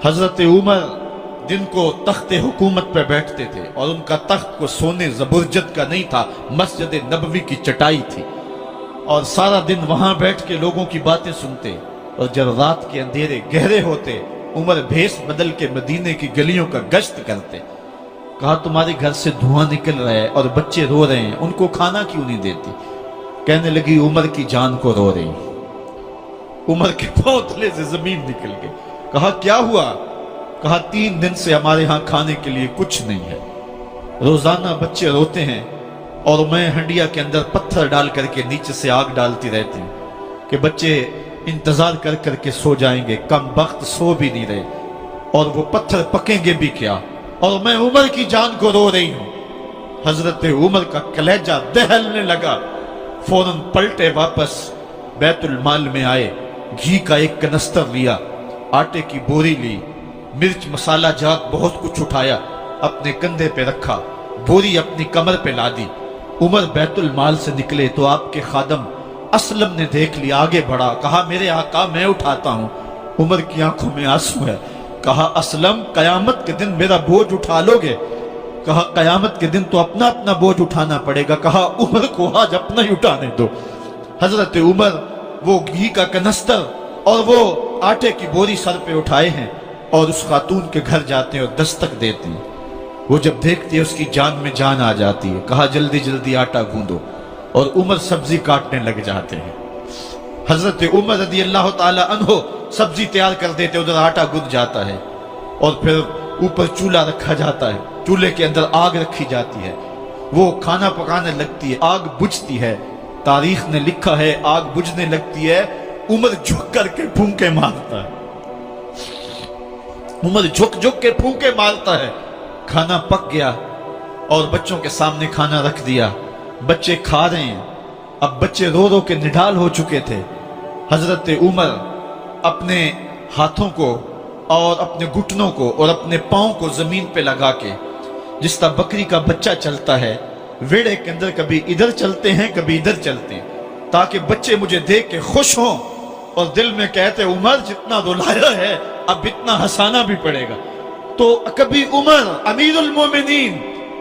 حضرت عمر दिन को तख्त हुकूमत पे बैठते थे और उनका तख्त को सोने जबरजद का नहीं था, मस्जिद नबवी की चटाई थी और सारा दिन वहां बैठ के लोगों की बातें सुनते। और जब रात के अंधेरे गहरे होते उमर भेष बदल के मदीने की गलियों का गश्त करते। कहा तुम्हारे घर से धुआं निकल रहा है और बच्चे रो रहे हैं, उनको खाना क्यों नहीं देती? कहने लगी उमर की जान को रो रही। उमर के पांव तले से जमीन निकल गई। कहा क्या हुआ? कहा 3 दिन से हमारे यहाँ खाने के लिए कुछ नहीं है, रोजाना बच्चे रोते हैं और मैं हंडिया के अंदर पत्थर डाल करके नीचे से आग डालती रहती हूँ कि बच्चे इंतजार कर करके सो जाएंगे, कम वक्त सो भी नहीं रहे और वो पत्थर पकेंगे भी क्या, और मैं उमर की जान को रो रही हूँ। हजरत उमर का कलेजा दहलने लगा। फौरन पलटे वापस बैतुल माल में आए, घी का एक कनस्तर लिया, आटे की बोरी ली, मिर्च मसाला जात बहुत कुछ उठाया, अपने कंधे पे रखा, बोरी अपनी कमर पे लादी। उमर बैतुल माल से निकले तो आपके खादम असलम ने देख लिया, आगे बढ़ा, कहा मेरे आका मैं उठाता हूं। उमर की आंखों में आंसू है। कहा असलम कयामत के दिन मेरा बोझ उठा लोगे? कहा कयामत के दिन तो अपना अपना बोझ उठाना पड़ेगा। कहा उमर को आज अपना ही उठाने दो। हजरत उमर वो घी का कनस्तर और वो आटे की बोरी सर पे उठाए हैं और उस खातून के घर जाते हैं और दस्तक देते हैं। वो जब देखती है उसकी जान में जान आ जाती है। कहा जल्दी जल्दी आटा गूंदो, और उमर सब्जी काटने लग जाते हैं। हजरत उमर रदी अल्लाह ताला अन्हो सब्जी तैयार कर देते, उधर आटा गूंद जाता है और फिर ऊपर चूल्हा रखा जाता है, चूल्हे के अंदर आग रखी जाती है, वो खाना पकाने लगती है, आग बुझती है। तारीख ने लिखा है आग बुझने लगती है, उमर झुक करके फूंके मारता है। उमर झुक झुक के फूंके मारता है। खाना पक गया और बच्चों के सामने खाना रख दिया, बच्चे खा रहे हैं। अब बच्चे रो रो के निढाल हो चुके थे। हजरत उमर अपने हाथों को और अपने घुटनों को और अपने पांव को जमीन पे लगा के, जिस तरह बकरी का बच्चा चलता है वेड़े के अंदर, कभी इधर चलते हैं कभी इधर चलते हैं, ताकि बच्चे मुझे देख के खुश हों और दिल में कहते उमर जितना रुलाया है अब इतना हंसाना भी पड़ेगा। तो कभी उमर अमीरुल मोमिनीन,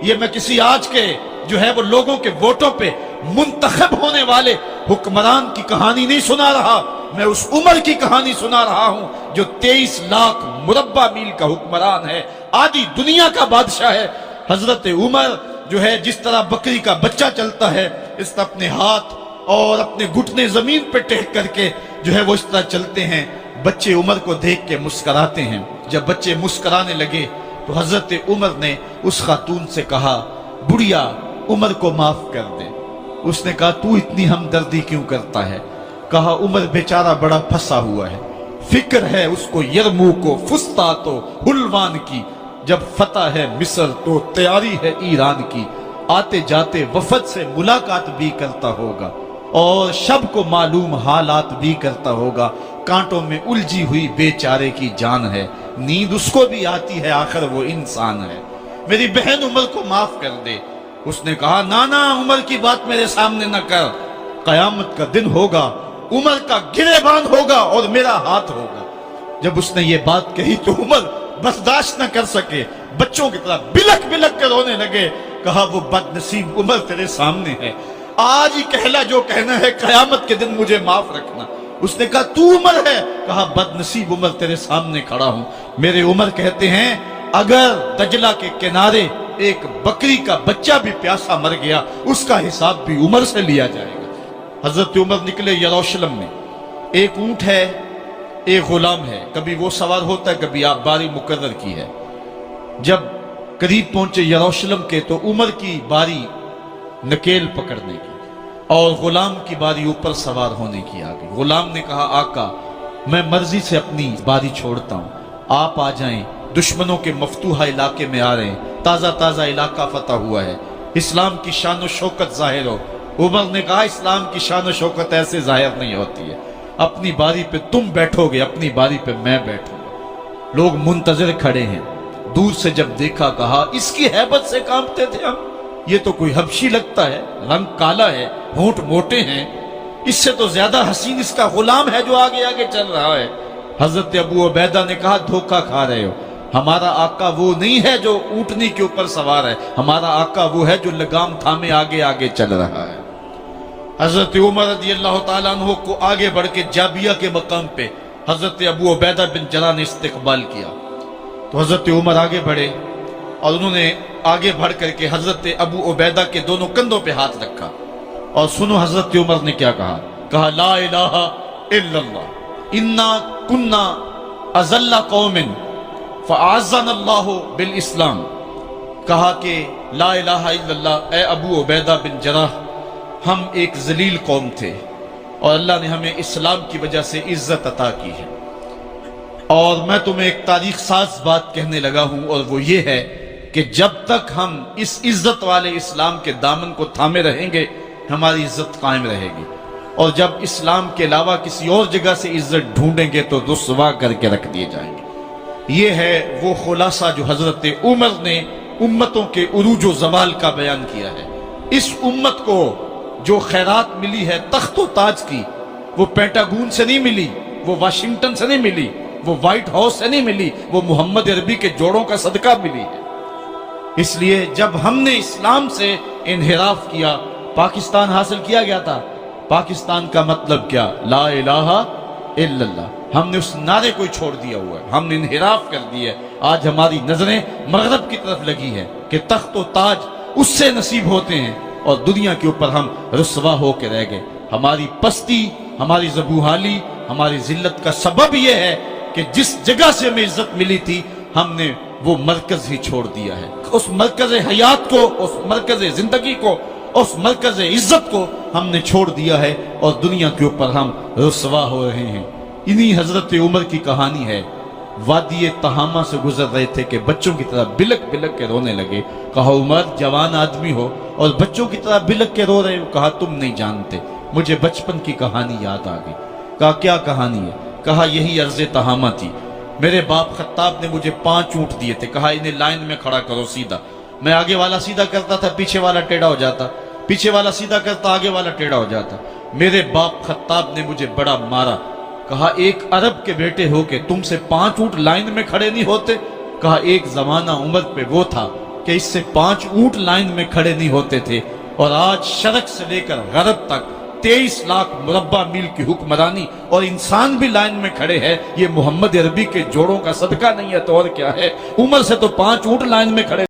ये मैं किसी आज के जो है वो लोगों के वोटों पे मुंतखब होने वाले हुक्मरान की कहानी नहीं सुना रहा, मैं उस उमर की कहानी सुना रहा हूं जो 23 लाख मुरब्बा मील का हुक्मरान है, आधी दुनिया का बादशाह है। हजरत उमर जो है जिस तरह बकरी का बच्चा चलता है, इस तरह अपने हाथ और अपने घुटने जमीन पे टेक करके जो है वो इस तरह चलते हैं। बच्चे उमर को देख के मुस्कुराते हैं। जब बच्चे मुस्कुराने लगे तो हजरत उमर ने उस खातून से कहा बुढ़िया उमर को माफ कर दे। उसने कहा तू इतनी हमदर्दी क्यों करता है? कहा उमर बेचारा बड़ा फंसा हुआ है, फिक्र है उसको यरमूक को, फुस्तात हुलवान की, जब फतह है मिस्र तो तैयारी है ईरान की, आते जाते वफद से मुलाकात भी करता होगा और शब को मालूम हालात भी करता होगा, कांटों में उलझी हुई बेचारे की जान है, नींद उसको भी आती है आखिर वो इंसान है, मेरी बहन उमर को माफ कर दे। उसने कहा ना ना उमर की बात मेरे सामने न कर, कयामत का दिन होगा, उमर का गिरेबान होगा और मेरा हाथ होगा। जब उसने ये बात कही तो उमर बर्दाश्त न कर सके, बच्चों की तरह बिलक बिलक कर रोने लगे। कहा वो बदनसीब उमर तेरे सामने है, आज ही कहला जो कहना है, कयामत के दिन मुझे माफ रखना। उसने कहा तू उमर है? कहा बदनसीब उमर तेरे सामने खड़ा हूं। मेरे उमर कहते हैं अगर दजला के किनारे एक बकरी का बच्चा भी प्यासा मर गया उसका हिसाब भी उमर से लिया जाएगा। हजरत उमर निकले यरूशलेम में, एक ऊंट है एक गुलाम है, कभी वो सवार होता है कभी आप बारी मुकर्रर की है। जब करीब पहुंचे यरूशलेम के तो उमर की बारी नकेल पकड़ने की और गुलाम की बारी ऊपर सवार होने की आ गई। गुलाम ने कहा आका मैं मर्जी से अपनी बारी छोड़ता हूं, आप आ जाएं, दुश्मनों के मफतूहा इलाके में आ रहे हैं, ताजा ताजा इलाका फतह हुआ है, इस्लाम की शान और शौकत जाहिर हो। उमर ने कहा इस्लाम की शान और शौकत ऐसे जाहिर नहीं होती है, अपनी बारी पे तुम बैठोगे, अपनी बारी पे मैं बैठूंगा। लोग मुंतजर खड़े हैं, दूर से जब देखा कहा इसकी हैबत से कांपते थे हम, ये तो कोई हबशी लगता है, रंग काला है, होंठ मोटे हैं, इससे तो ज्यादा हसीन इसका गुलाम है जो आगे आगे चल रहा है। حضرت ابو عبیدہ نے کہا دھوکہ کھا رہے ہو، ہمارا آقا وہ نہیں ہے جو اونٹنی کے اوپر سوار ہے، ہمارا آقا وہ ہے جو لگام تھامے آگے آگے چل رہا ہے۔ حضرت عمر رضی اللہ تعالیٰ عنہ کو آگے بڑھ کے جابیہ کے مقام پہ حضرت ابو عبیدہ بن جراح نے استقبال کیا، تو حضرت عمر آگے بڑھے اور انہوں نے آگے بڑھ کر کے حضرت ابو عبیدہ کے دونوں کندھوں پہ ہاتھ رکھا، اور سنو حضرت عمر نے کیا کہا لا الہ الا اللہ انا کنا اذل قوم فاعزنا اللہ بالاسلام، کہا کہ لا الہ الا اللہ، اے ابو عبیدہ بن جراح، ہم ایک ذلیل قوم تھے اور اللہ نے ہمیں اسلام کی وجہ سے عزت عطا کی ہے، اور میں تمہیں ایک تاریخ ساز بات کہنے لگا ہوں، اور وہ یہ ہے کہ جب تک ہم اس عزت والے اسلام کے دامن کو تھامے رہیں گے ہماری عزت قائم رہے گی، اور جب اسلام کے علاوہ کسی اور جگہ سے عزت ڈھونڈیں گے تو رسوا کر کے رکھ دیے جائیں گے۔ یہ ہے وہ خلاصہ جو حضرت عمر نے امتوں کے عروج و زوال کا بیان کیا ہے۔ اس امت کو جو خیرات ملی ہے تخت و تاج کی، وہ پینٹاگون سے نہیں ملی، وہ واشنگٹن سے نہیں ملی، وہ وائٹ ہاؤس سے نہیں ملی، وہ محمد عربی کے جوڑوں کا صدقہ ملی ہے۔ اس لیے جب ہم نے اسلام سے انحراف کیا، پاکستان حاصل کیا گیا تھا، پاکستان کا مطلب کیا؟ لا الہ الا اللہ، ہم نے اس نعرے کو چھوڑ دیا ہوا ہے، ہم نے انحراف کر دیا ہے۔ آج ہماری نظریں مغرب کی طرف لگی ہے کہ تخت و تاج اس سے نصیب ہوتے ہیں، اور دنیا کے اوپر ہم رسوا ہو کے رہ گئے۔ ہماری پستی، ہماری زبوحالی، ہماری ذلت کا سبب یہ ہے کہ جس جگہ سے ہمیں عزت ملی تھی ہم نے وہ مرکز ہی چھوڑ دیا ہے۔ اس مرکز حیات کو، اس مرکز زندگی کو، اس مرکز عزت کو ہم نے چھوڑ دیا ہے، اور دنیا کے اوپر ہم رسوا ہو رہے ہیں۔ انہی حضرت عمر کی کہانی ہے۔ وادی تہامہ سے گزر رہے تھے کہ بچوں کی طرح بلک بلک کے رونے لگے۔ کہا عمر جوان آدمی ہو اور بچوں کی طرح بلک کے رو رہے ہو؟ کہا تم نہیں جانتے، مجھے بچپن کی کہانی یاد آ گئی۔ کہا کیا کہانی ہے؟ کہا یہی عرض تہامہ تھی، میرے باپ خطاب نے مجھے 5 اونٹ دیے تھے، کہا انہیں لائن میں کھڑا کرو سیدھا، میں آگے والا سیدھا کرتا تھا، پیچھے والا ٹیڑھا ہو جاتا، پیچھے والا سیدھا کرتا، آگے والا ٹیڑھا ہو جاتا۔ میرے باپ خطاب نے مجھے بڑا مارا۔ کہا ایک عرب کے بیٹے ہو کہ تم سے 5 اونٹ لائن میں کھڑے نہیں ہوتے؟ کہا ایک زمانہ عمر پہ وہ تھا کہ اس سے 5 اونٹ لائن میں کھڑے نہیں ہوتے تھے، اور آج شرق سے لے کر غرب تک 23 لاکھ مربع میل کی حکمرانی اور انسان بھی لائن میں کھڑے ہیں۔ یہ محمد عربی کے جوڑوں کا صدقہ نہیں ہے تو اور کیا ہے؟ عمر سے تو 5 اونٹ لائن میں کھڑے